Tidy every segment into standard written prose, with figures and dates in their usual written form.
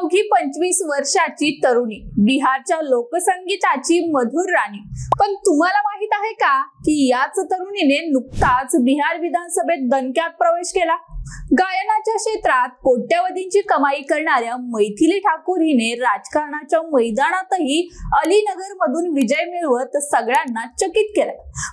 अवघी 25 वर्षाची तरुणी, बिहारच्या लोकसंगीताची मधुर राणी। पण तुम्हाला माहित आहे का की याच तरुणीने नुकताच बिहार विधानसभेत दणक्यात प्रवेश केला। गायनाच्या क्षेत्रात कोट्यवधींची कमाई करणाऱ्या मैथिली ठाकूर हिने राजकारणाच्या मैदानातही अलीनगर मधून विजय मिळवत सगळ्यांना चकित केलं।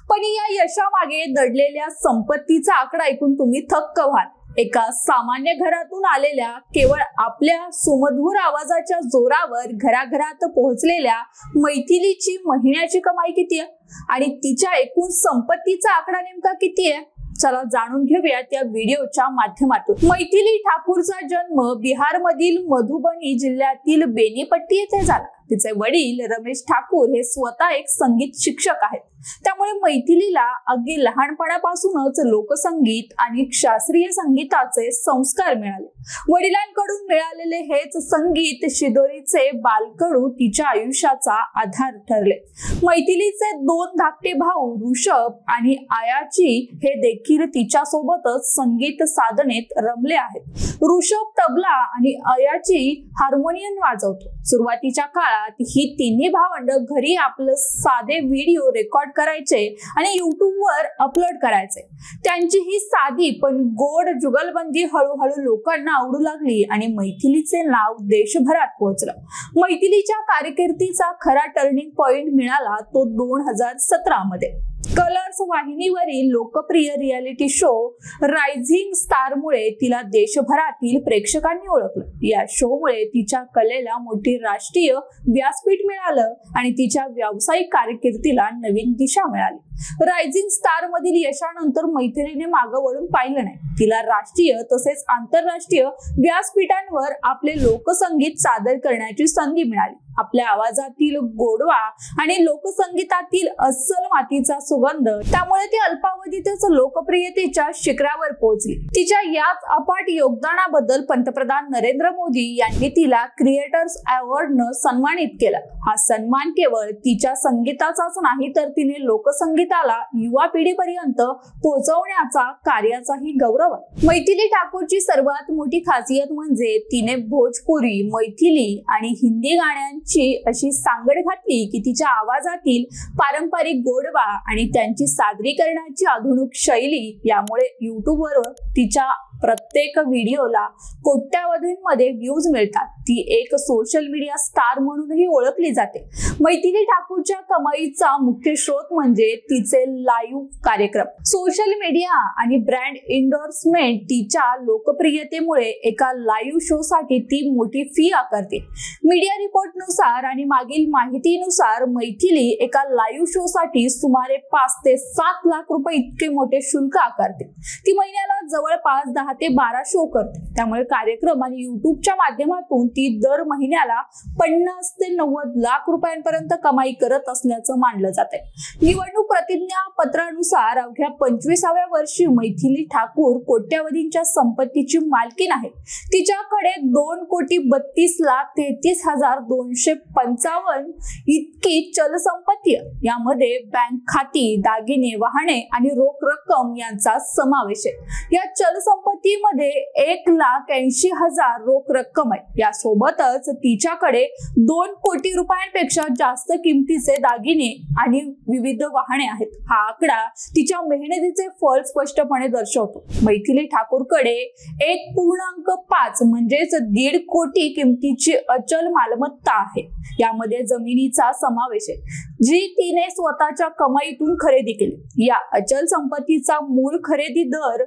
पण या यशामागे दडलेल्या संपत्तीचा आकडा ऐकून तुम्ही थक्क व्हाल। एका सामान्य घरातून आलेल्या, केवळ आपल्या सुमधुर आवाजाच्या जोरावर घराघरात पोहोचलेल्या मैथिलीची महिन्याची कमाई किती आहे आणि तिच्या एकूण संपत्तीचा आकडा नेमका किती आहे, चला जाणून घेऊयात या व्हिडिओच्या माध्यमातून। मैथिली ठाकूरचा जन्म बिहार मधील मधुबनी जिल्ह्यातील बेनीपट्टी येथे झाला। तिचे वडील रमेश ठाकूर हे स्वतः एक संगीत शिक्षक आहेत, त्यामुळे मैथिलीला अगदी लहानपणापासूनच लोकसंगीत आणि शास्त्रीय संगीताचे संस्कार मिळाले। वडिलांकडून मिळालेले हेच संगीत शिदोरीचे बालकडू तिच्या आयुष्याचा आधार ठरले। मैथिलीचे 2 धाकटे भाऊ ऋषभ आणि आयाची हे देखील तिच्या सोबतच संगीत साधनेत रमले आहेत। ऋषभ तबला आणि आयाची हार्मोनियम वाजवतो। सुरुवातीच्या काळात ही तिन्ही भावंड घरी आपले साधे व्हिडिओ रेकॉर्ड करायचे आणि युट्यूबवर अपलोड करायचे। त्यांची ही साधी पण गोड जुगलबंदी हळूहळू लोकांना आवडू लागली आणि मैथिलीचे नाव देशभरात पोहोचलं। मैथिलीच्या कारकिर्दीचा खरा टर्निंग पॉइंट मिळाला तो 2017 मध्ये। कलर्स वाहिनीवरील लोकप्रिय रियालिटी शो रायझिंग स्टारमुळे तिला देशभरातील प्रेक्षकांनी ओळखलं। या शोमुळे तिच्या कलेला मोठी राष्ट्रीय व्यासपीठ मिळालं आणि तिच्या व्यावसायिक कारकिर्दीला नवीन दिशा मिळाली। रायझिंग स्टार मधील यशानंतर मैथिलीने मागे वळून पाहिलं नाही। तिला राष्ट्रीय तसेच आंतरराष्ट्रीय व्यासपीठांवर आपले लोकसंगीत सादर करण्याची संधी मिळाली। आपल्या आवाजातील गोडवा आणि लोकसंगीतातील अस्सल मातीचा सुगंध, त्यामुळे ती अल्पावधीतच लोकप्रियतेच्या शिखरावर पोहोचली। तिच्या याच अफाट योगदानाबद्दल पंतप्रधान नरेंद्र मोदी यांनी तिला क्रिएटर्स अवॉर्डनं सन्मानित केलं। हा सन्मान केवळ तिच्या संगीताचाच नाही, तर तिने लोकसंगीताला युवा पिढीपर्यंत पोहोचवण्याचा कार्याचाही गौरव आहे। मैथिली ठाकूरची सर्वात मोठी खासियत म्हणजे तिने भोजपुरी, मैथिली आणि हिंदी गाण्यांची अशी सांगड घातली की तिच्या आवाजातील पारंपरिक गोडवा आणि त्यांची सादरीकरणाची आधुनिक शैली यामुळे युट्यूबवर तिच्या प्रत्येक व्हिडिओला कोट्यावधींमध्ये व्ह्यूज मिळतात। ती एक सोशल मीडिया स्टार म्हणूनही ओळखली जाते। मैथिली ठाकूरच्या कमाईचा मुख्य स्रोत म्हणजे तिचे लाईव्ह कार्यक्रम। सोशल मीडिया आणि ब्रँड एंडोर्समेंट तिच्या लोकप्रियतेमुळे एका लाईव्ह शो साठी ती मोठी फी आकारते। मीडिया रिपोर्टनुसार आणि मागील माहितीनुसार मैथिली एका लाईव्ह शो साठी सुमारे 5 ते 7 लाख रुपये इतके मोठे शुल्क आकारते। ती महिन्याला जवळपास 10 ते 12 शो करते, त्यामुळे कार्यक्रम आणि युट्यूबच्या माध्यमातून ती दर महिन्याला 50 ते 90 लाख रुपयांपर्यंत कमाई करत असल्याचं मानलं जाते। निवडणूक प्रतिज्ञा पत्रानुसार अवघ्या 25व्या वर्षी मैथिली ठाकूर कोट्यवधींच्या संपत्तीची मालकीण आहे। तिच्याकडे 2,32,33,255 इतकी चल संपत्ती आहे। यामध्ये बँक खाती, दागिने, वाहने आणि रोख रक्कम यांचा समावेश आहे। या चल संपत्तीमध्ये 1,80,000 रोख रक्कम आहे। यासोबतच तिच्याकडे 2 कोटी रुपयांपेक्षा जास्त किमतीचे दागिने आणि विविध वाहने आहेत। हा आकडा तिच्या मेहनतीचे फळ स्पष्टपणे दर्शवतो। मैथिली ठाकूरकडे 1.5 म्हणजेच 1.5 कोटी किमतीची अचल मालमत्ता आहे। यामध्ये जमिनीचा समावेश आहे, जी तिने स्वतःच्या कमाईतून खरेदी केली। या अचल संपत्तीचा मूळ खरेदी दर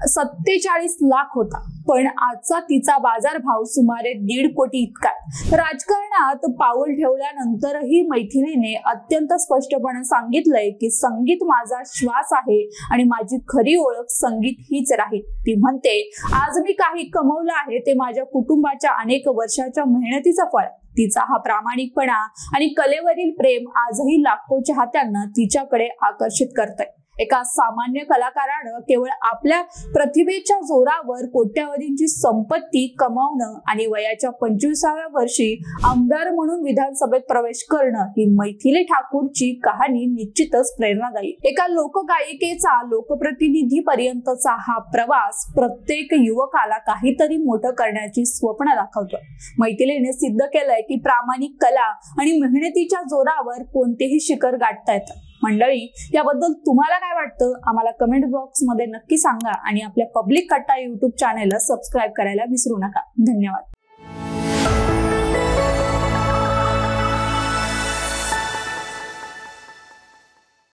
₹47 लाख होता, पण आजचा तिचा बाजारभाव सुमारे 1.5 कोटी इतका आहे। राजकारणात पाऊल ठेवल्यानंतरही मैथिलीने अत्यंत स्पष्टपणे सांगितलंय की संगीत माझा श्वास आहे आणि माझी खरी ओळख संगीत हीच राहील। ती म्हणते, आज मी काही कमवलं आहे ते माझ्या कुटुंबाच्या अनेक वर्षाच्या मेहनतीचं फळ आहे। तिचा हा प्रामाणिकपणा आणि कलेवरील प्रेम आजही लाखो चाहत्यांना तिच्याकडे आकर्षित करतंय। एका सामान्य कलाकारानं केवळ आपल्या प्रतिभेच्या जोरावर कोट्यावधींची संपत्ती कमावणं आणि वयाच्या 25व्या वर्षी आमदार म्हणून विधानसभेत प्रवेश करणं ही मैथिली ठाकूरची कहाणी निश्चितच प्रेरणादायी. एका लोकगायिकेचा लोकप्रतिनिधी पर्यंतचा हा प्रवास प्रत्येक युवकाला काहीतरी मोठं करण्याची स्वप्न दाखवतो. मैथिलीने सिद्ध केलंय की प्रामाणिक कला आणि मेहनतीच्या जोरावर कोणतेही शिखर गाठता येतं. मंडळी, याबद्दल तुम्हाला काय वाटतं आम्हाला कमेंट बॉक्स मध्ये नक्की सांगा आणि आपल्या पब्लिक कट्टा YouTube चॅनेलला सबस्क्राईब करायला विसरू नका. धन्यवाद.